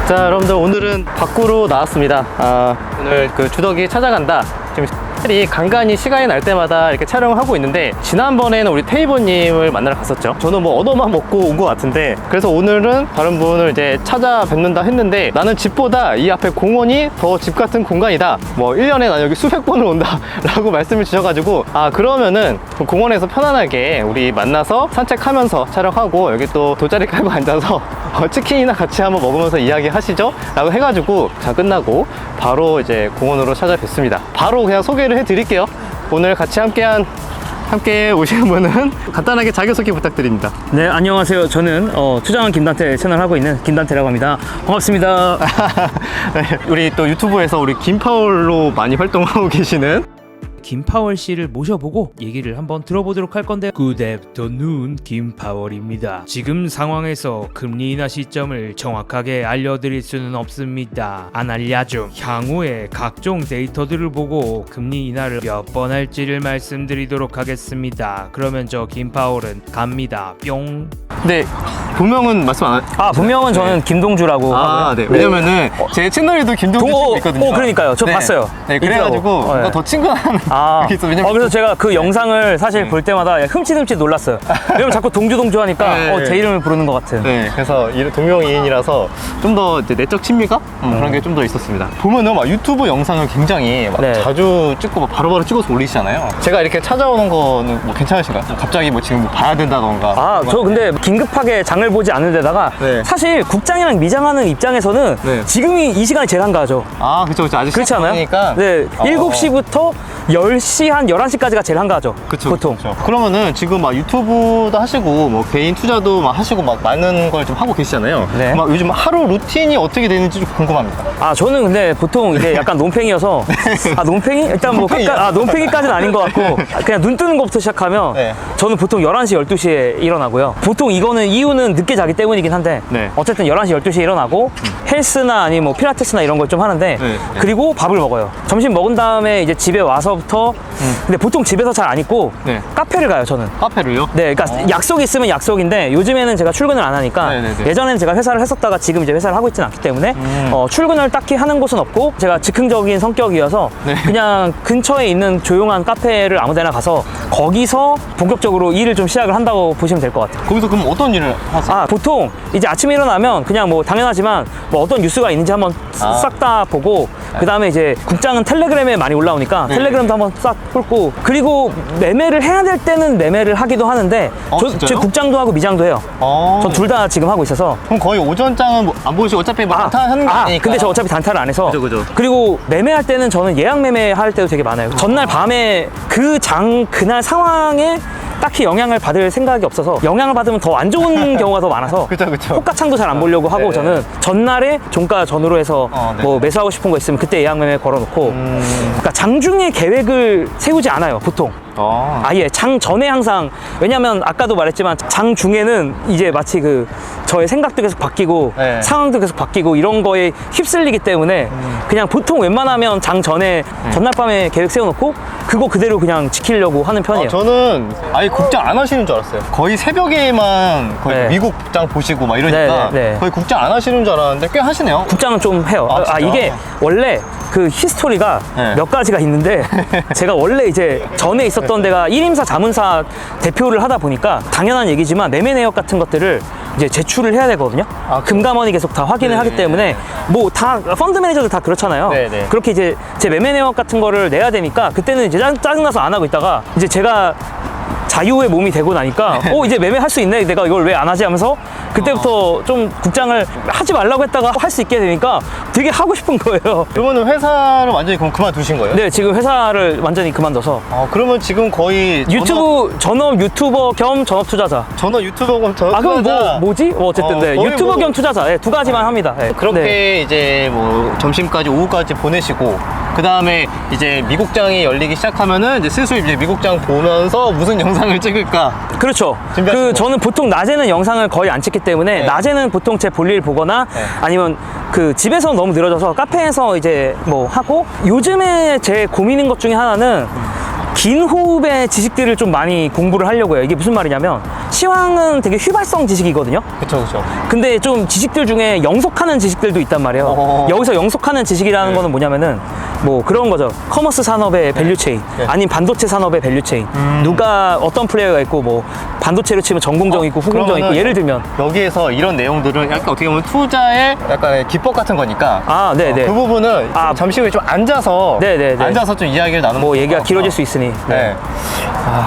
자, 여러분들 오늘은 밖으로 나왔습니다. 오늘 그 주덕이 찾아간다. 지금 간간히 시간이 날 때마다 이렇게 촬영을 하고 있는데, 지난번에는 우리 테이버님을 만나러 갔었죠. 저는 뭐 얻어만 먹고 온 것 같은데, 그래서 오늘은 다른 분을 이제 찾아뵙는다 했는데, 나는 집보다 이 앞에 공원이 더 집 같은 공간이다. 뭐 1년에 난 여기 수백 번을 온다 라고 말씀을 주셔가지고, 그러면은 공원에서 편안하게 우리 만나서 산책하면서 촬영하고, 여기 또 돗자리 깔고 앉아서 치킨이나 같이 한번 먹으면서 이야기 하시죠 라고 해가지고, 자, 끝나고 바로 이제 공원으로 찾아뵙습니다. 바로 그냥 소개를 해드릴게요. 오늘 같이 함께 오신 분은 간단하게 자기소개 부탁드립니다. 네, 안녕하세요. 저는 투자왕 김단태 채널 하고 있는 김단태라고 합니다. 반갑습니다. 네, 우리 또 유튜브에서 우리 김파월로 많이 활동하고 계시는 김파월 씨를 모셔보고 얘기를 한번 들어보도록 할 건데, Good afternoon, 김파월입니다. 지금 상황에서 금리 인하 시점을 정확하게 알려드릴 수는 없습니다. 안 알려줌. 향후에 각종 데이터들을 보고 금리 인하를 몇 번 할지를 말씀드리도록 하겠습니다. 그러면 저 김파월은 갑니다. 뿅. 네, 본명은 말씀 안 본명은 저는 김동주라고 하고요. 네. 왜냐면은 제 채널에도 김동주 씨 있거든요. 그러니까요. 저 봤어요. 네, 그래가지고 뭔가 더 친근한 그래서 제가 그 영상을 사실 볼 때마다 흠칫흠칫 놀랐어요. 왜냐면 자꾸 동주 하니까 제 이름을 부르는 것 같은. 네, 그래서 동명이인이라서 좀 더 내적 친미가 그런 게 좀 더 있었습니다. 보면은 막 유튜브 영상을 굉장히 막 자주 찍고 막 바로바로 찍어서 올리시잖아요. 제가 이렇게 찾아오는 거는 뭐 괜찮으신가요? 갑자기 뭐 지금 뭐 봐야 된다던가. 저 근데 긴급하게 장을 보지 않는 데다가 사실 국장이랑 미장하는 입장에서는 지금이 이 시간이 제일 한가하죠. 그쵸. 아직 그렇지 않아요? 시작하니까. 네, 7시부터 10시 한 11시까지가 제일 한가하죠. 그쵸, 보통. 그쵸. 그러면은 지금 막 유튜브도 하시고 뭐 개인 투자도 막 하시고 막 많은 걸 좀 하고 계시잖아요. 네. 막 요즘 하루 루틴이 어떻게 되는지 좀 궁금합니다. 저는 근데 보통 이제 약간 논팽이여서 논팽이? 일단 뭐 논팽이까지는 아닌 것 같고, 그냥 눈 뜨는 것부터 시작하면 저는 보통 11시, 12시에 일어나고요. 보통 이유는 늦게 자기 때문이긴 한데 어쨌든 11시, 12시에 일어나고 헬스나 아니면 뭐 필라테스나 이런 걸 좀 하는데 그리고 밥을 먹어요. 점심 먹은 다음에 이제 집에 와서부터 근데 보통 집에서 잘 안 있고 카페를 가요, 저는. 카페를요? 네, 그러니까 약속이 있으면 약속인데, 요즘에는 제가 출근을 안 하니까 예전에는 제가 회사를 했었다가 지금 이제 회사를 하고 있지는 않기 때문에 출근을 딱히 하는 곳은 없고, 제가 즉흥적인 성격이어서 그냥 근처에 있는 조용한 카페를 아무 데나 가서 거기서 본격적으로 일을 좀 시작을 한다고 보시면 될 것 같아요. 거기서 그럼 어떤 일을 하세요? 보통 이제 아침에 일어나면 그냥 뭐 당연하지만 뭐 어떤 뉴스가 있는지 한번 싹 다 보고, 그 다음에 이제 국장은 텔레그램에 많이 올라오니까 텔레그램도 한번 싹 훑고, 그리고 매매를 해야 될 때는 매매를 하기도 하는데 제 국장도 하고 미장도 해요. 전 둘 다 지금 하고 있어서. 그럼 거의 오전장은 뭐 안 보시고 어차피 뭐 단타 하는 거 아니니까. 근데 저 어차피 단타를 안 해서. 그죠. 그리고 매매할 때는 저는 예약 매매할 때도 되게 많아요. 전날 밤에 그날 상황에 딱히 영향을 받을 생각이 없어서, 영향을 받으면 더 안 좋은 경우가 더 많아서 그쵸. 호가창도 잘 안 보려고 하고, 저는 전날에 종가 전후로 해서 뭐 매수하고 싶은 거 있으면 그때 예약 매매 걸어놓고, 그러니까 장중에 계획을 세우지 않아요, 보통. 아예 장 전에 항상, 왜냐면 아까도 말했지만 장 중에는 이제 마치 저의 생각도 계속 바뀌고 상황도 계속 바뀌고 이런 거에 휩쓸리기 때문에 그냥 보통 웬만하면 장 전에 전날 밤에 계획 세워놓고 그거 그대로 그냥 지키려고 하는 편이에요. 저는 아예 국장 안 하시는 줄 알았어요. 거의 새벽에만 거의 미국 국장 보시고 막 이러니까 거의 국장 안 하시는 줄 알았는데 꽤 하시네요. 국장은 좀 해요. 이게 원래 그 히스토리가 몇 가지가 있는데, 제가 원래 이제 전에 있었던 데가 1임사 자문사 대표를 하다 보니까 당연한 얘기지만 매매 내역 같은 것들을 이제 제출을 해야 되거든요. 금감원이 계속 다 확인을 하기 때문에, 뭐 다 펀드 매니저들 다 그렇잖아요. 그렇게 이제 제 매매 내역 같은 거를 내야 되니까, 그때는 이제 짜증나서 안 하고 있다가 이제 제가 자유의 몸이 되고 나니까 이제 매매할 수 있네, 내가 이걸 왜 안 하지 하면서 그때부터 좀 국장을 하지 말라고 했다가 할 수 있게 되니까 되게 하고 싶은 거예요. 그러면은 회사를 완전히 그럼 그만두신 거예요? 네, 지금 회사를 완전히 그만둬서. 그러면 지금 거의 전업 유튜버 겸 전업 투자자. 전업 유튜버 겸 전업 그럼 투자자. 뭐지? 어쨌든 유튜버 겸 투자자. 두 가지만 합니다. 그렇게 이제 뭐 점심까지 오후까지 보내시고, 그 다음에 이제 미국장이 열리기 시작하면은 이제 슬슬 이제 미국장 보면서 무슨 영상을 찍을까. 그렇죠. 저는 보통 낮에는 영상을 거의 안 찍기 때문에 낮에는 보통 제 볼일 보거나 아니면 집에서 너무 늘어져서 카페에서 이제 뭐 하고, 요즘에 제 고민인 것 중에 하나는 긴 호흡의 지식들을 좀 많이 공부를 하려고 해요. 이게 무슨 말이냐면 시황은 되게 휘발성 지식이거든요. 그쵸. 근데 좀 지식들 중에 영속하는 지식들도 있단 말이에요. 여기서 영속하는 지식이라는 거는 뭐냐면은 뭐 그런 거죠. 커머스 산업의 밸류체인, 아니면 반도체 산업의 밸류체인. 누가 어떤 플레이어가 있고 뭐 반도체로 치면 전공정 있고 후공정 있고 예를 들면 여기에서 이런 내용들은 약간 어떻게 보면 투자의 약간의 기법 같은 거니까 네네. 그 부분은 잠시 후에 좀 앉아서 네네네. 앉아서 좀 이야기를 나누면 뭐 얘기가 길어질 수 있으니. 네.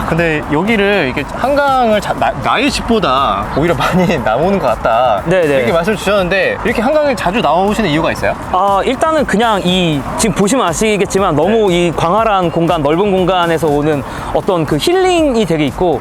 근데 여기를 이렇게 한강을 나의 집보다 오히려 많이 나오는 것 같다. 네네. 이렇게 말씀 주셨는데 이렇게 한강에 자주 나오시는 이유가 있어요? 일단은 그냥 지금 보시면 아시겠지만 너무 이 광활한 공간, 넓은 공간에서 오는 어떤 그 힐링이 되게 있고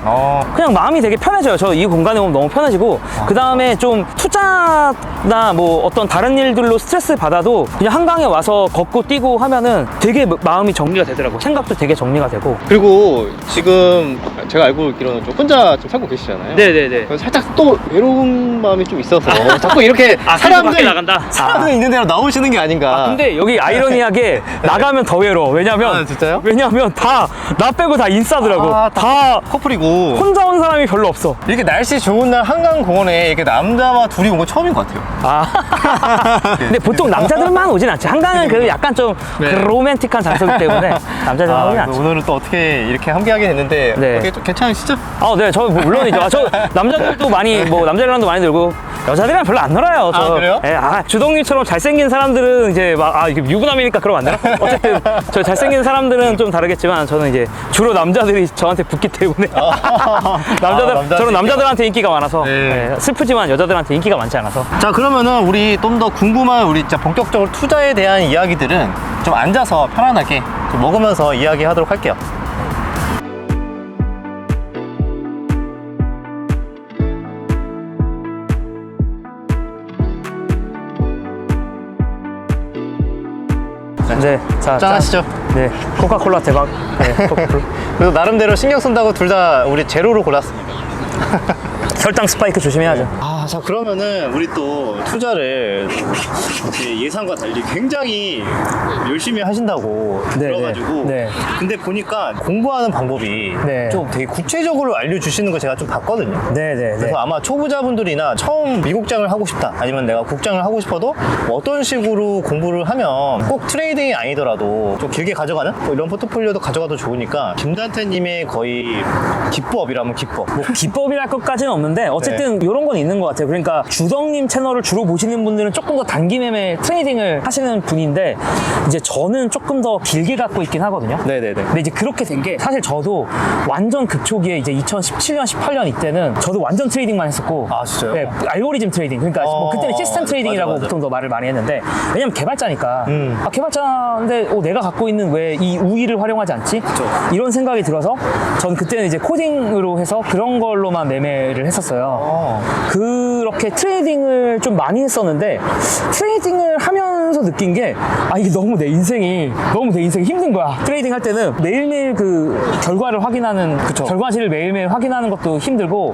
그냥 마음이 되게 편해져요. 저 이 공간에 오면 너무 편해지고 그 다음에 좀 투자나 뭐 어떤 다른 일들로 스트레스 받아도 그냥 한강에 와서 걷고 뛰고 하면은 되게 마음이 정리가 되더라고. 생각도 되게 정리가 되고. 그리고 지금 제가 알고 있기로는 좀 혼자 좀 살고 계시잖아요. 네네네. 그래서 살짝 또 외로운 마음이 좀 있어서 자꾸 이렇게 밖에 나간다. 사람들 있는 데로 나오시는 게 아닌가. 근데 여기 아이러니하게 나가면 더 외로워. 왜냐면 진짜요? 왜냐면 다 나 빼고 다 인싸더라고. 다 커플이고 혼자 온 사람이 별로 없어. 이렇게 날씨 좋은 날 한강공원에 이렇게 남자와 둘이 온 건 처음인 것 같아요. 근데 보통 남자들만 오진 않지. 한강은 그래도 약간 좀 로맨틱한 장소이기 때문에 남자들만 오진 않지. 오늘은 또 어떻게 이렇게 함께하게 됐는데 네. 좀 괜찮으시죠? 네, 저 물론이죠. 저 남자들도 많이 뭐 남자들랑도 많이 놀고 여자들이랑 별로 안 놀아요. 그래요? 주동님처럼 잘생긴 사람들은 이제 막 이게 유부남이니까 그러면 안 되나? 어쨌든 저 잘생긴 사람들은 좀 다르겠지만 저는 이제 주로 남자들이 저한테 붙기 때문에 저는 남자들한테 인기가 많아서 슬프지만 여자들한테 인기가 많지 않아서. 자, 그러면은 우리 좀 더 궁금한 우리 진짜 본격적으로 투자에 대한 이야기들은 좀 앉아서 편안하게 좀 먹으면서 이야기하도록 할게요. 네, 짠 하시죠. 네, 코카콜라 대박. 네, 코카콜라. 그래서 나름대로 신경 쓴다고 둘 다 우리 제로로 골랐습니다. 혈당 스파이크 조심해야죠. 자, 그러면은 우리 또 투자를 이렇게 예상과 달리 굉장히 열심히 하신다고 들어가지고 근데 보니까 공부하는 방법이 좀 되게 구체적으로 알려주시는 거 제가 좀 봤거든요. 그래서 아마 초보자분들이나 처음 미국장을 하고 싶다 아니면 내가 국장을 하고 싶어도 뭐 어떤 식으로 공부를 하면 꼭 트레이딩이 아니더라도 좀 길게 가져가는 뭐 이런 포트폴리오도 가져가도 좋으니까 김단태님의 거의 기법이라면 기법. 뭐 기법이랄 것까지는 없는데 어쨌든 이런 건 있는 것 같아요. 그러니까 주덕님 채널을 주로 보시는 분들은 조금 더 단기 매매 트레이딩을 하시는 분인데 이제 저는 조금 더 길게 갖고 있긴 하거든요. 근데 이제 그렇게 된 게 사실 저도 완전 급초기에 이제 2017년, 18년 이때는 저도 완전 트레이딩만 했었고. 진짜요? 네, 알고리즘 트레이딩. 그러니까 뭐 그때는 시스템 트레이딩이라고 맞아. 보통 더 말을 많이 했는데 왜냐면 개발자니까. 개발자인데 내가 갖고 있는 왜 이 우위를 활용하지 않지? 이런 생각이 들어서 전 그때는 이제 코딩으로 해서 그런 걸로만 매매를 했었어요. 그렇게 트레이딩을 좀 많이 했었는데 트레이딩을 하면서 느낀 게 이게 너무 내 인생이 힘든 거야. 트레이딩 할 때는 매일매일 그 결과를 확인하는 결과실을 매일매일 확인하는 것도 힘들고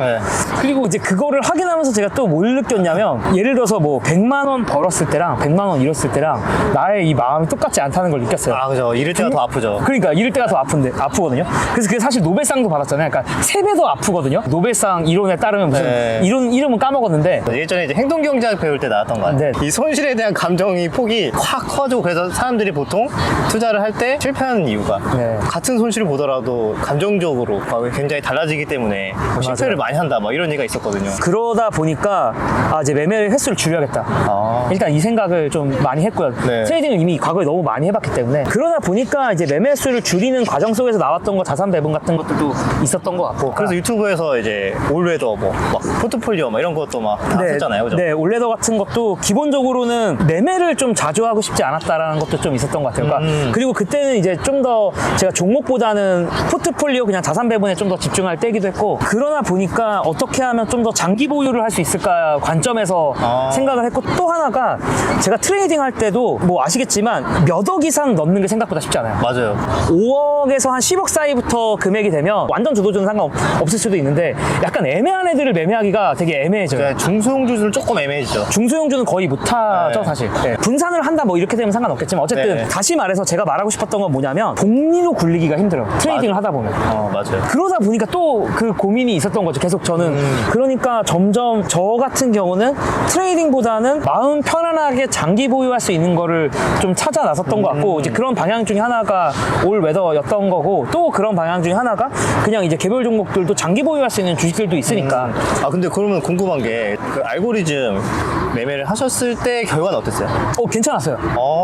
그리고 이제 그거를 확인하면서 제가 또 뭘 느꼈냐면 예를 들어서 뭐 100만 원 벌었을 때랑 100만 원 잃었을 때랑 나의 이 마음이 똑같지 않다는 걸 느꼈어요. 그죠. 잃을 때가 더 아프죠. 그러니까 잃을 때가 더 아프거든요. 그래서 그게 사실 노벨상도 받았잖아요. 그러니까 3배 더 아프거든요. 노벨상 이론에 따르면 무슨 이름은 까먹었는데 예전에 이제 행동경제학 배울 때 나왔던 거 같아요. 이 손실에 대한 감정이 폭이 확 커지고 그래서 사람들이 보통 투자를 할 때 실패하는 이유가 같은 손실을 보더라도 감정적으로 굉장히 달라지기 때문에 실패를 많이 한다 이런 얘기가 있었거든요. 그러다 보니까 이제 매매 횟수를 줄여야겠다. 일단 이 생각을 좀 많이 했고요. 트레이딩을 이미 과거에 너무 많이 해봤기 때문에 그러다 보니까 이제 매매 횟수를 줄이는 과정 속에서 나왔던 거 자산 배분 같은 것들도 있었던 것 같고 그래서 유튜브에서 이제 올웨더 막 포트폴리오 이런 것도 막 했잖아요. 그죠? 네, 올레더 같은 것도 기본적으로는 매매를 좀 자주 하고 싶지 않았다라는 것도 좀 있었던 것 같아요. 그러니까 그리고 그때는 이제 좀 더 제가 종목보다는 포트폴리오 그냥 자산 배분에 좀 더 집중할 때기도 했고 그러다 보니까 어떻게 어떻게 하면 좀 더 장기 보유를 할 수 있을까 관점에서 생각을 했고, 또 하나가 제가 트레이딩 할 때도 뭐 아시겠지만 몇 억 이상 넣는 게 생각보다 쉽지 않아요. 맞아요. 5억에서 한 10억 사이부터 금액이 되면 완전 주도주는 상관없을 수도 있는데, 약간 애매한 애들을 매매하기가 되게 애매해져요. 그러니까 중소형주들은 조금 애매해지죠. 중소형주는 거의 못하죠. 네. 사실. 네. 분산을 한다 뭐 이렇게 되면 상관없겠지만, 어쨌든 네. 다시 말해서 제가 말하고 싶었던 건 뭐냐면, 복리로 굴리기가 힘들어요, 트레이딩을 하다 보면. 맞아요. 그러다 보니까 또 그 고민이 있었던 거죠, 계속 저는. 그러니까 점점 저 같은 경우는 트레이딩보다는 마음 편안하게 장기 보유할 수 있는 거를 좀 찾아 나섰던 것 같고, 이제 그런 방향 중에 하나가 올 웨더였던 거고, 또 그런 방향 중에 하나가 그냥 이제 개별 종목들도 장기 보유할 수 있는 주식들도 있으니까. 근데 그러면 궁금한 게, 그 알고리즘 매매를 하셨을 때 결과는 어땠어요? 괜찮았어요.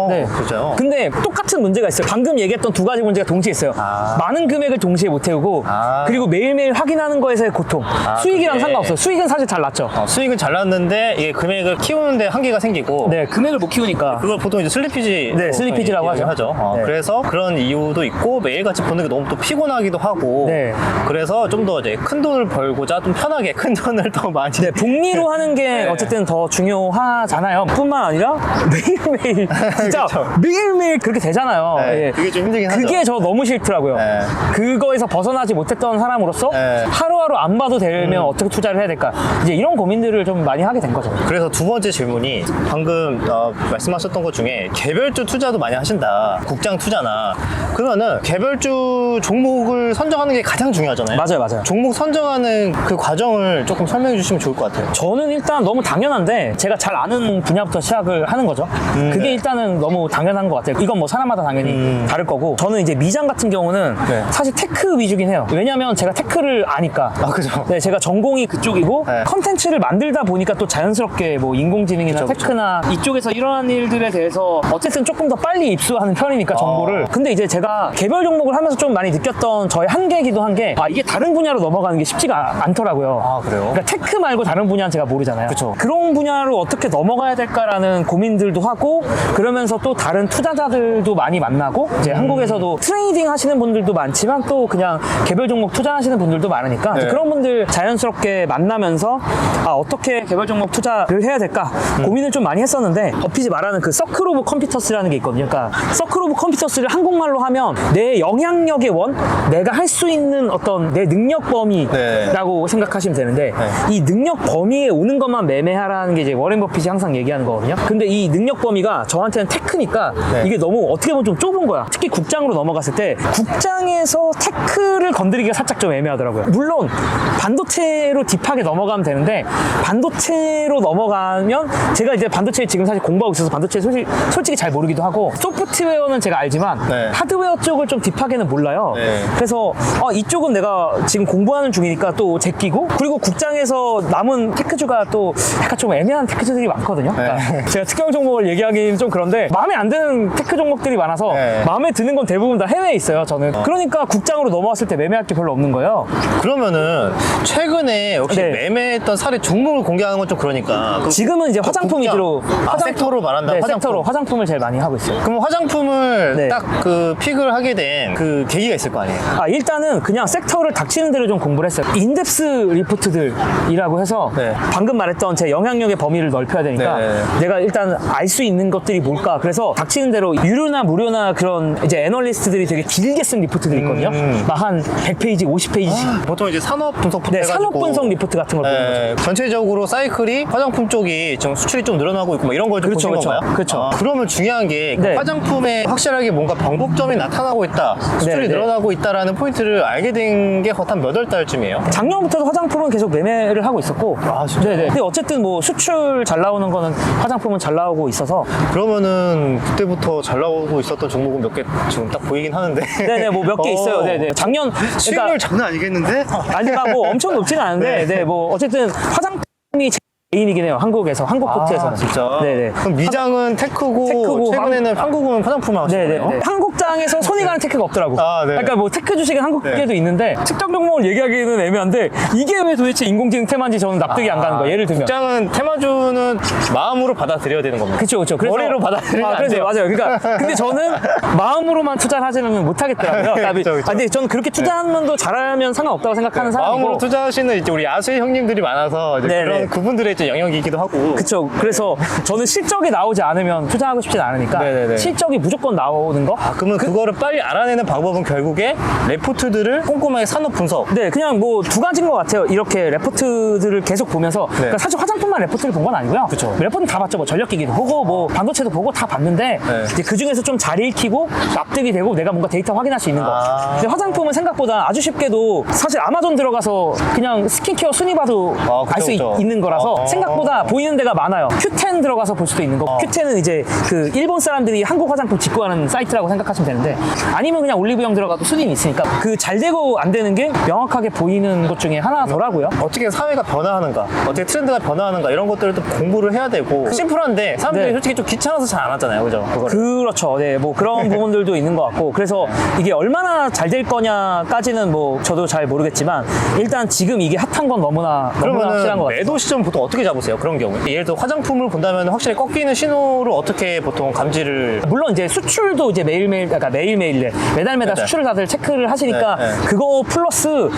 네. 그죠. 근데 똑같은 문제가 있어요. 방금 얘기했던 두 가지 문제가 동시에 있어요. 많은 금액을 동시에 못 태우고, 그리고 매일매일 확인하는 거에서의 고통. 수익이랑 그게- 상관없어요. 수익은 사실 잘 났죠. 수익은 잘 났는데 이게 금액을 키우는데 한계가 생기고, 네, 금액을 못 키우니까. 그걸 보통 이제 슬리피지, 네, 슬리피지라고 하죠. 네. 그래서 그런 이유도 있고, 매일같이 보는 게 너무 또 피곤하기도 하고, 네. 그래서 좀 더 이제 큰 돈을 벌고자 좀 편하게 큰 돈을 더 많이. 네, 복리로 하는 게 네. 어쨌든 더 중요하잖아요. 뿐만 아니라 매일매일 진짜 그쵸. 매일매일 그렇게 되잖아요. 네, 예. 그게 좀 힘들긴 하죠. 그게 저 너무 싫더라고요. 네. 그거에서 벗어나지 못했던 사람으로서 네. 하루하루 안 봐도 되면 어떻게 투자를 해야 될까? 이제 이런 고민들을 좀 많이 하게 된 거죠. 그래서 두 번째 질문이, 방금 말씀하셨던 것 중에 개별주 투자도 많이 하신다, 국장 투자나, 그러면은 개별주 종목을 선정하는 게 가장 중요하잖아요. 맞아요. 종목 선정하는 그 과정을 조금 설명해 주시면 좋을 것 같아요. 저는 일단 너무 당연한데, 제가 잘 아는 분야부터 시작을 하는 거죠. 그게 일단은 너무 당연한 것 같아요. 이건 뭐 사람마다 당연히 다를 거고, 저는 이제 미장 같은 경우는 네. 사실 테크 위주긴 해요. 왜냐면 제가 테크를 아니까. 그죠. 네, 제가 전공이 그쪽이고, 네. 컨텐츠를 만들다 보니까 또 자연스럽게 뭐 인공지능이나 그쵸. 테크나 이쪽에서 일어나는 일들에 대해서 어쨌든 조금 더 빨리 입수하는 편이니까, 정보를. 근데 이제 제가 개별 종목을 하면서 좀 많이 느꼈던 저의 한계이기도 한 게, 이게 다른 분야로 넘어가는 게 쉽지가 않더라고요. 그래요? 그러니까 테크 말고 다른 분야는 제가 모르잖아요. 그쵸. 그런 분야로 어떻게 넘어가야 될까라는 고민들도 하고, 그러면서 또 다른 투자자들도 많이 만나고, 이제 한국에서도 트레이딩 하시는 분들도 많지만 또 그냥 개별 종목 투자하시는 분들도 많으니까, 네. 그런 분들 자연스럽게 만나면서 어떻게 개별 종목 투자를 해야 될까 고민을 좀 많이 했었는데, 버핏이 말하는 그 서클 오브 컴퓨터스라는 게 있거든요. 그러니까 서클 오브 컴퓨터스를 한국말로 하면 내 영향력의 원, 내가 할 수 있는 어떤 내 능력 범위라고 생각하시면 되는데, 이 능력 범위에 오는 것만 매매하라는 게 이제 워렌 버핏이 항상 얘기하는 거거든요. 근데 이 능력 범위가 저한테는 테크니까 이게 너무 어떻게 보면 좀 좁은 거야. 특히 국장으로 넘어갔을 때 국장에서 테크를 건드리기가 살짝 좀 애매하더라고요. 물론 반도체로 딥하게 넘어가면 되는데, 반도체로 넘어가면 제가 이제 반도체 지금 사실 공부하고 있어서 반도체 솔직히 잘 모르기도 하고, 소프트웨어는 제가 알지만 하드웨어 쪽을 좀 딥하게는 몰라요. 그래서 이쪽은 내가 지금 공부하는 중이니까 또 제끼고, 그리고 국장에서 남은 테크주가 또 약간 좀 애매한 테크주들이 많거든요. 그러니까 제가 특정 종목을 얘기하기는 좀 그런데, 마음에 안 드는 테크 종목들이 많아서 마음에 드는 건 대부분 다 해외에 있어요, 저는. 그러니까 국장으로 넘어왔을 때 매매할 게 별로 없는 거예요. 그러면은 최근에 혹시 네. 매매했던 사례 종목을 공개하는 건 좀 그러니까, 지금은 이제 화장품 국장. 위주로 섹터로 말한다. 네, 화장품. 섹터로 화장품을 제일 많이 하고 있어요. 그럼 화장품을 네. 딱 그 픽을 하게 된 그 계기가 있을 거 아니에요? 일단은 그냥 섹터를 닥치는 대로 좀 공부를 했어요. 인덱스 리포트들이라고 해서 방금 말했던 제 영향력의 범위를 넓혀야 되니까 내가 일단 알 수 있는 것들이 뭘까. 그래서 닥치는 대로 유료나 무료나 그런 이제 애널리스트들이 되게 길게 쓴 리포트들이 있거든요. 막 한 100페이지, 50페이지씩. 보통 이제 산업 분석부터 네, 산업 분석 리포트 같은 걸 보는 거죠. 전체적으로 사이클이 화장품 쪽이 지금 수출이 좀 늘어나고 있고 뭐 이런 걸 좀 보신 건가요? 그렇죠. 그러면 중요한 게 그 화장품에 확실하게 뭔가 변곡점이 나타나고 있다, 수출이 늘어나고 있다라는 포인트를 알게 된 게 한 몇 월 달쯤이에요? 작년부터도 화장품은 계속 매매를 하고 있었고, 진짜요? 네네. 근데 어쨌든 뭐 수출 잘 나오는 거는 화장품은 잘 나오고 있어서. 그러면은 그때부터 잘 나오고 있었던 종목은 몇 개 지금 딱 보이긴 하는데. 네네, 뭐 몇 개 있어요. 네네. 작년 수익률 장난 아니겠는데? 아니가 뭐 엄청 높지는 않은데, 네, 뭐 어쨌든 화장품이 메인이긴 해요. 한국에서, 한국 포트에서는. 진짜? 네네. 그럼 미장은 테크고 최근에는 한국은 화장품 하시는 거예요? 네네. 한국 출장에서 손이 가는 테크가 없더라고. 아, 네. 그러니까 뭐 테크 주식은 한국계도 있는데 특정 종목을 얘기하기는 애매한데 이게 왜 도대체 인공지능 테마인지 저는 납득이 안 가는 거예요. 예를 들면. 국장은 테마주는 마음으로 받아들여야 되는 겁니다. 그쵸. 그래서, 머리로 받아들이면 안 그래서 돼요. 맞아요. 그러니까 근데 저는 마음으로만 투자를 하지는 못하겠더라고요. 그쵸. 근데 저는 그렇게 투자하는 분도 잘하면 상관없다고 생각하는 사람이고. 마음으로 투자하시는 이제 우리 야수의 형님들이 많아서 이제 네네. 그런 그분들의 이제 영역이기도 하고. 그쵸. 그래서 저는 실적이 나오지 않으면 투자하고 싶진 않으니까 네네네. 실적이 무조건 나오는 거. 그러면 그거를 빨리 알아내는 방법은 결국에 레포트들을 꼼꼼하게 산업 분석. 네, 그냥 뭐 두 가지인 것 같아요. 이렇게 레포트들을 계속 보면서. 그러니까 사실 화장품만 레포트를 본 건 아니고요. 그쵸. 레포트는 다 봤죠. 뭐 전력기기도 보고, 뭐 반도체도 보고 다 봤는데, 이제 그 중에서 좀 잘 읽히고, 납득이 되고, 내가 뭔가 데이터 확인할 수 있는 거. 근데 화장품은 생각보다 아주 쉽게도 사실 아마존 들어가서 그냥 스킨케어 순위 봐도 알 수 있는 거라서 생각보다 보이는 데가 많아요. Q10 들어가서 볼 수도 있는 거. Q10은 이제 그 일본 사람들이 한국 화장품 직구하는 사이트라고 생각하시면 되는데, 아니면 그냥 올리브영 들어가도 순위는 있으니까 그 잘 되고 안 되는 게 명확하게 보이는 것 중에 하나더라고요. 어떻게 사회가 변화하는가, 어떻게 트렌드가 변화하는가 이런 것들을 또 공부를 해야 되고 심플한데 사람들이 네. 솔직히 좀 귀찮아서 잘 안 하잖아요, 그죠? 그거를. 그렇죠. 네, 뭐 그런 부분들도 있는 것 같고, 그래서 이게 얼마나 잘 될 거냐까지는 뭐 저도 잘 모르겠지만 일단 지금 이게 핫한 건 너무나 확실한 것 그러면 같아요. 매도 시점 보통 어떻게 잡으세요? 그런 경우에 예를 들어 화장품을 본다면 확실히 꺾이는 신호를 어떻게 보통 감지를 물론 이제 수출도 이제 매일매일, 그러니까 매일매일 매달 수출을 다들 체크를 하시니까 네, 네. 그거 플러스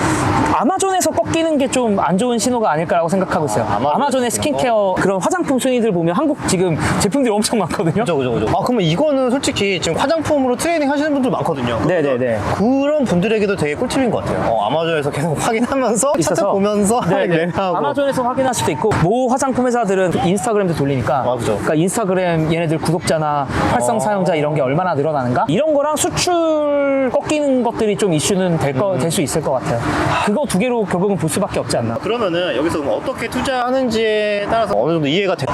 아마존에서 꺾이는 게 좀 안 좋은 신호가 아닐까라고 생각하고 있어요. 아마존의 스킨케어 그런 화장품 순위들 보면 한국 지금 제품들이 엄청 많거든요. 그죠. 그러면 이거는 솔직히 지금 화장품으로 트레이닝 하시는 분들 많거든요. 네네네. 그런 분들에게도 되게 꿀팁인 것 같아요. 아마존에서 계속 확인하면서 차트 보면서 하고. 아마존에서 확인할 수도 있고 모 화장품 회사들은 인스타그램도 돌리니까 그죠. 그러니까 인스타그램 얘네들 구독자나 활성 사용자 이런 게 얼마나 늘어나는가 이런 거랑 수출 꺾이는 것들이 좀 이슈는 될 수 있을 것 같아요. 그거 두 개로 결국은 볼 수밖에 없지 않나. 그러면은 여기서 그럼 어떻게 투자하는지에 따라서 어느 정도 이해가 됐고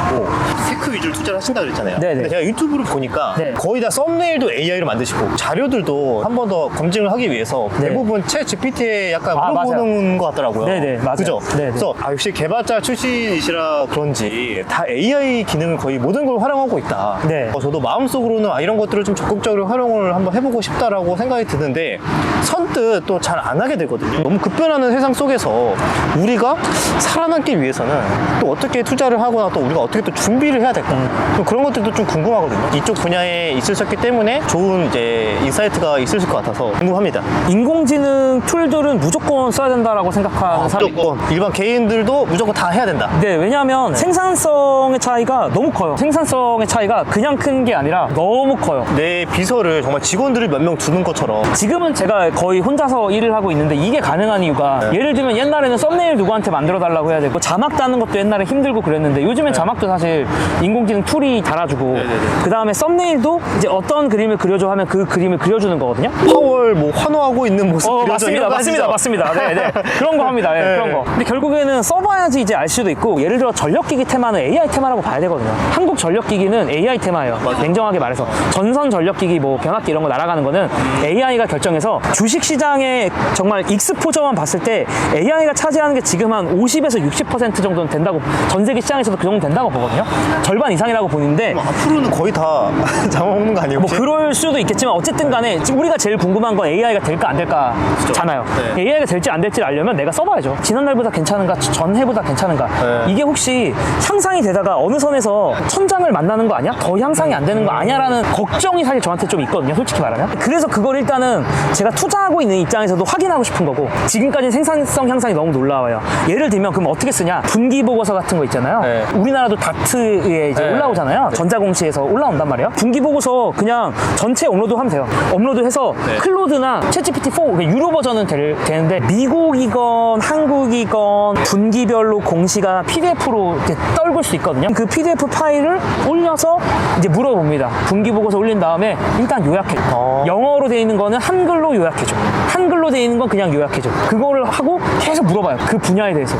테크 위주로 투자를 하신다 그랬잖아요. 네네. 근데 제가 유튜브를 보니까 네. 거의 다 썸네일도 AI로 만드시고 자료들도 한 번 더 검증을 하기 위해서 네. 대부분 챗 GPT에 약간 물어보는 맞아요. 것 같더라고요. 네네, 맞아요. 그죠? 네네. 그래서 역시 개발자 출신이시라 그런지 다 AI 기능을 거의 모든 걸 활용하고 있다. 네. 저도 마음속으로는 이런 것들을 좀 적극적으로 활용을 한번 해보고 싶다라고 생각이 드는데 선뜻 또 잘 안 하게 되거든요. 너무 급변하는 세상 속에서 우리가 살아남기 위해서는 또 어떻게 투자를 하거나 또 우리가 어떻게 또 준비를 해야 될까? 좀 그런 것들도 좀 궁금하거든요. 이쪽 분야에 있으셨기 때문에 좋은 이제 인사이트가 있으실 것 같아서 궁금합니다. 인공지능 툴들은 무조건 써야 된다라고 생각하는 사람이고 무조건 일반 개인들도 무조건 다 해야 된다. 네, 왜냐하면 생산성의 차이가 너무 커요. 생산성의 차이가 그냥 큰 게 아니라 너무 커요. 내 비서를 정말 직원들을 몇 명 두는 것처럼 지금은 제가 거의 혼자서 일을 하고 있는데 이게 가능한 이유가 예를 들면 옛날에는 썸네일 누구한테 만들어 달라고 해야 되고 자막 따는 것도 옛날에 힘들고 그랬는데 요즘엔 자막도 사실 인공지능 툴이 달아주고 그 다음에 썸네일도 이제 어떤 그림을 그려줘 하면 그 그림을 그려주는 거거든요. 파월 뭐 환호하고 있는 모습 그려져 이런 거 하시죠? 맞습니다. 네. 그런 거 합니다. 네, 그런 거. 근데 결국에는 써봐야지 이제 알 수도 있고 예를 들어 전력기기 테마는 AI 테마라고 봐야 되거든요. 한국 전력기기는 AI 테마예요. 냉정하게 말해서 전선 전력기기 뭐 변압기 이런 거 날아가는 거는 AI가 결정해서 주식시장에 정말 익스포저만 봤을 때 AI가 차지하는 게 지금 한 50에서 60% 정도는 된다고 전 세계 시장에서도 그 정도 된다고 보거든요. 절반 이상이라고 보는데 앞으로는 거의 다 잡아먹는 거 아니에요? 뭐 혹시? 그럴 수도 있겠지만 어쨌든 간에 지금 우리가 제일 궁금한 건 AI가 될까 안 될까잖아요. 네. AI가 될지 안 될지를 알려면 내가 써봐야죠. 지난날보다 괜찮은가 전해보다 괜찮은가 네. 이게 혹시 향상이 되다가 어느 선에서 천장을 만나는 거 아니야? 더 향상이 안 되는 거 아니야라는 걱정이 사실 저한테 좀 있거든요. 솔직히 말하면. 그래서 그걸 일단은 제가 투자하고 있는 입장에서도 확인하고 싶은 거고 지금까지 생산성 향상이 너무 놀라워요. 예를 들면 그럼 어떻게 쓰냐? 분기 보고서 같은 거 있잖아요. 네. 우리나라도 다트에 이제 네. 올라오잖아요. 전자공시에서 올라온단 말이에요. 분기 보고서 그냥 전체 업로드하면 돼요. 업로드해서 네. 클로드나 챗GPT4 유료 버전은 되는데 미국이건 한국이건 분기별로 공시가 PDF로 이렇게 떨굴 수 있거든요. 그 PDF 파일을 올려서 이제 물어봅니다. 분기 보고서 올린 다음에 일단 요약해줘. 영어로 돼 있는 거는 한글로 요약해줘. 한글로 돼 있는 건 그냥 요약해줘. 그거를 하고 계속 물어봐요. 그 분야에 대해서.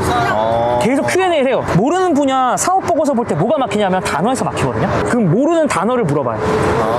계속 Q&A를 해요. 모르는 분야 사업 보고서 볼 때 뭐가 막히냐면 단어에서 막히거든요. 그럼 모르는 단어를 물어봐요.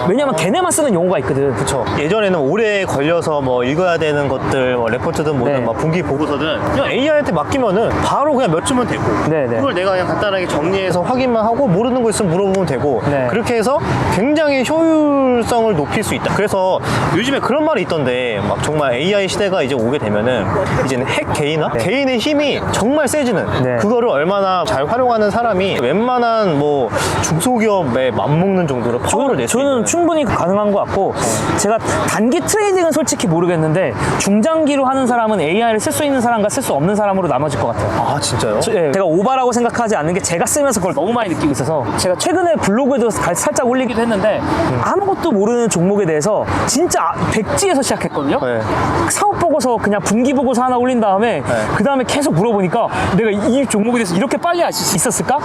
왜냐면 걔네만 쓰는 용어가 있거든. 그쵸. 예전에는 오래 걸려서 뭐 읽어야 되는 것들, 뭐 레포트든 뭐든 네. 막 분기 보고서든 그냥 AI한테 맡기면은 바로 그냥 몇 주면 되고. 네, 네. 그걸 내가 그냥 간단하게 정리해서 확인만 하고 모르는 거 있으면 물어보면 되고. 네. 그렇게 해서 굉장히 효율성을 높일 수 있다. 그래서 요즘에 그런 말이 있던데 막 정말 AI 시대가 이제 오게 되면은 이제는 핵 개인화? 개인의 힘이 정말 세지는 네. 그거를 얼마나 잘 활용하는 사람이 웬만한 뭐 중소기업에 맞먹는 정도로 파워를 낼 수 있는. 저는 충분히 가능한 것 같고 제가 단기 트레이딩은 솔직히 모르겠는데 중장기로 하는 사람은 AI를 쓸 수 있는 사람과 쓸 수 없는 사람으로 나눠질 것 같아요. 아 진짜요? 제가 오바라고 생각하지 않는 게 제가 쓰면서 그걸 너무 많이 느끼고 있어서 제가 최근에 블로그에도 살짝 올리기도 했는데 아무것도 모르는 종목에 대해서 진짜 백지에서 시작했거든요. 네. 사업 보고서 그냥 분기 보고서 하나 올린 다음에 그 다음에 계속 물어보니까 내가 이 종목에 대해서 이렇게 빨리 알 수 있었을까?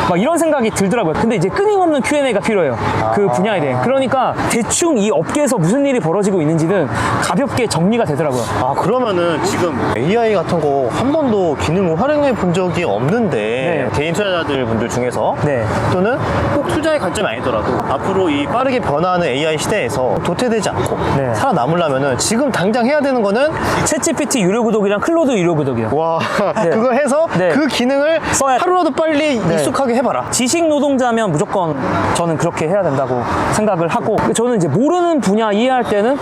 막 이런 생각이 들더라고요. 근데 이제 끊임없는 Q&A가 필요해요. 그 분야에 대해. 그러니까 대충 이 업계에서 무슨 일이 벌어지고 있는지는 가볍게 정리가 되더라고요. 아 그러면은 지금 AI 같은 거 한 번도 기능을 활용해 본 적이 없는데 네. 개인 투자자들 분들 중에서 네. 또는 꼭 투자의 관점이 아니더라도 앞으로 이 빠르게 변화하는 AI 시대에서 도태되지 않고 네. 살아남으려면은 지금 당장 해야 되는 거는 챗GPT 유료 구독이랑 클로드 유료 구독이요. 와 네. 그거 해서 네. 그 기능을 써야 돼. 하루라도 빨리 익숙하게 해봐라. 지식 노동자면 무조건 저는 그렇게 해야 된다고 생각을 하고 저는 이제 모르는 분야 이해할 때는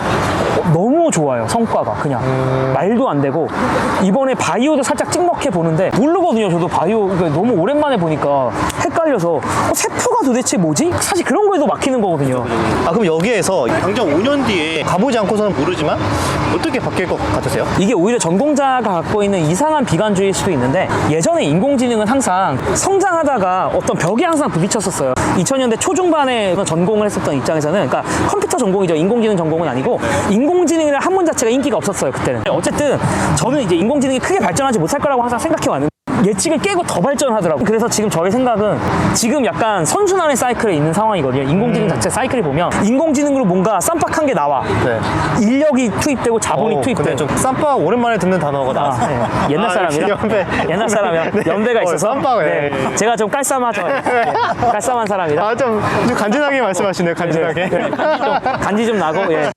너무 좋아요. 성과가 그냥 말도 안 되고 이번에 바이오도 살짝 찍먹해 보는데 모르거든요. 저도 바이오 그러니까 너무 오랜만에 보니까 헷갈려서 세포가 도대체 뭐지? 사실 그런 거에도 막히는 거거든요. 아 그럼 여기에서 당장 5년 뒤에 가보지 않고서는 모르지만 어떻게 바뀔 것 같으세요? 이게 오히려 전공자가 갖고 있는 이상한 비관주의일 수도 있는데 예전에 인공지능은 항상 성장하다가 어떤 벽에 항상 부딪혔었어요. 2000년대 초중반에 전공을 했었던 입장에서는 그러니까 컴퓨터 전공이죠. 인공지능 전공은 아니고 인공지능이라는 학문 자체가 인기가 없었어요. 그때는. 어쨌든 저는 이제 인공지능이 크게 발전하지 못할 거라고 항상 생각해 왔는데 예측을 깨고 더 발전하더라고요. 그래서 지금 저의 생각은 지금 약간 선순환의 사이클에 있는 상황이거든요. 인공지능 자체 사이클이 보면 인공지능으로 뭔가 쌈박한 게 나와. 네. 인력이 투입되고 자본이 근데 투입돼. 좀 쌈박 오랜만에 듣는 단어가 나왔어요. 네. 옛날 사람이라 연배. 옛날 사람이라 네. 연배가 있어서 쌈박. 네. 네. 제가 좀 깔쌈하죠. 네. 깔쌈한 사람이라 좀 간지나게 말씀하시네요. 간지나게. 간지 좀 나고 예.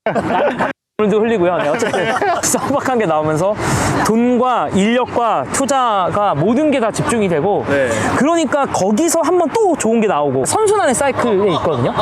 물도 흘리고요. 네, 어쨌든 쌈박한 게 나오면서 돈과 인력과 투자가 모든 게 다 집중이 되고 네. 그러니까 거기서 한번 또 좋은 게 나오고 선순환의 사이클에 있거든요.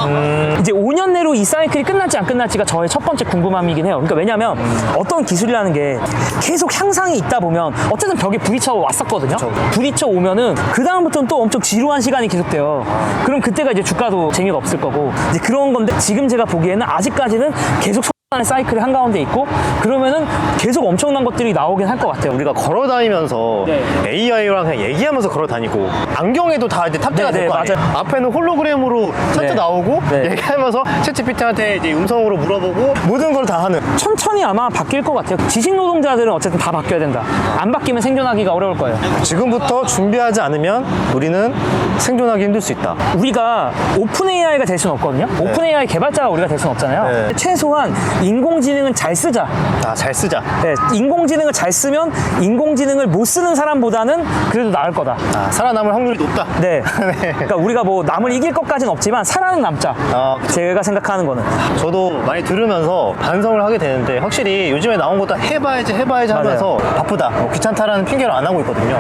이제 5년 내로 이 사이클이 끝날지 안 끝날지가 저의 첫 번째 궁금함이긴 해요. 그러니까 왜냐면 어떤 기술이라는 게 계속 향상이 있다 보면 어쨌든 벽에 부딪혀 왔었거든요. 부딪혀 오면은 그 다음부터는 또 엄청 지루한 시간이 계속돼요. 그럼 그때가 이제 주가도 재미가 없을 거고 이제 그런 건데 지금 제가 보기에는 아직까지는 계속 의 사이클이 한가운데 있고 그러면은 계속 엄청난 것들이 나오긴 할 것 같아요. 우리가 걸어 다니면서 네. AI랑 그냥 얘기하면서 걸어 다니고 안경에도 다 이제 탑재가 네, 될 거 네, 아니에요. 맞아요. 앞에는 홀로그램으로 차트 네. 나오고 네. 얘기하면서 챗GPT한테 이제 음성으로 물어보고 모든 걸 다 하는. 천천히 아마 바뀔 것 같아요. 지식 노동자들은 어쨌든 다 바뀌어야 된다. 안 바뀌면 생존하기가 어려울 거예요. 지금부터 준비하지 않으면 우리는 생존하기 힘들 수 있다. 우리가 오픈 AI가 될 수는 없거든요. 오픈 AI 개발자가 우리가 될 수는 없잖아요. 네. 최소한 인공지능은 잘 쓰자. 잘 쓰자. 네, 인공지능을 잘 쓰면 인공지능을 못 쓰는 사람보다는 그래도 나을 거다. 살아남을 확률이 높다. 네. 그러니까 우리가 뭐 남을 이길 것까지는 없지만 살아는 남자. 제가 생각하는 거는. 저도 많이 들으면서 반성을 하게 되는데 확실히 요즘에 나온 것도 해봐야지 하면서 바쁘다, 귀찮다라는 핑계를 안 하고 있거든요.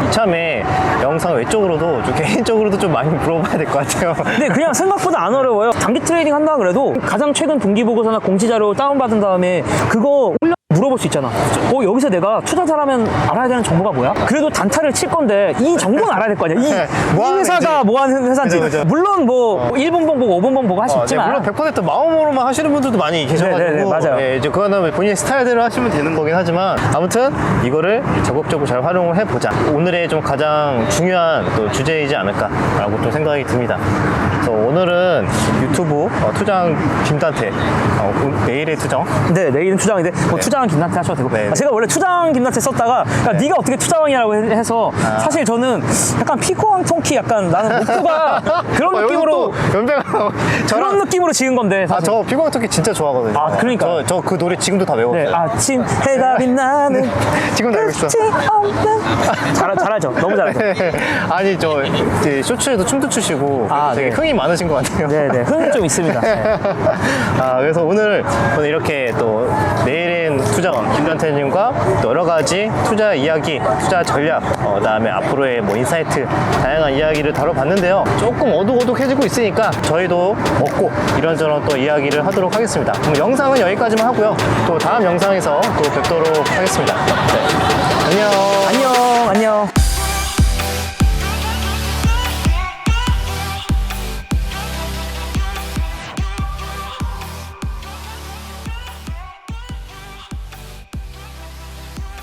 이참에 영상 외적으로도 좀 개인적으로도 좀 많이 물어봐야 될 것 같아요. 근데 그냥 생각보다 안 어려워요. 단기 트레이딩 한다 그래도 가장 최근 분기 보고서나 공시 자료 다운받은 다음에 그거 물어볼 수 있잖아. 여기서 내가 투자자라면 알아야 되는 정보가 뭐야? 그래도 단타를 칠 건데 이 정보는 알아야 될 거 아니야. 이 회사가 뭐 하는 회사인지. 그죠. 물론 뭐 1분봉 보고 5분봉 보고 할 수 있지만 물론 100% 마음으로만 하시는 분들도 많이 계셔가지고 네, 맞아요. 이제 그거는 본인 스타일대로 하시면 되는 거긴 하지만 아무튼 이거를 적극적으로 잘 활용을 해보자. 오늘의 좀 가장 중요한 또 주제이지 않을까라고 또 생각이 듭니다. 그래서 오늘은 유튜브 투장 김단태 내일의 투정 네, 내일은 투장인데 뭐 투장은 투자왕 김남태 하셔도 되고. 네. 제가 원래 투자왕 김남태 썼다가 야, 네가 어떻게 투자왕이라고 해서 사실 저는 약간 피코왕 통키 약간 나는 목표가 그런 느낌으로 연배가 그런 느낌으로 지은 건데 사실. 저 피구왕 토끼 진짜 좋아하거든요. 아, 그러니까. 저 그 노래 지금도 다 외웠어요. 네, 아침 해가 빛나는 지금도 알고 있어. 끝이 없는 잘하죠. 너무 잘하죠. 아니 저 이제 쇼츠에도 춤도 추시고 되게 네. 흥이 많으신 것 같아요. 네네 흥이 좀 있습니다. 네. 그래서 오늘 이렇게 또 내일인 투자왕 김단태님과 또 여러 가지 투자 이야기, 투자 전략, 그다음에 앞으로의 뭐 인사이트, 다양한 이야기를 다뤄봤는데요. 조금 어둑어둑해지고 있으니까 저희도 먹고 이런저런 또 이야기를 하도록 하겠습니다. 그럼 영상은 여기까지만 하고요. 또 다음 영상에서 또 뵙도록 하겠습니다. 네. 안녕. 안녕.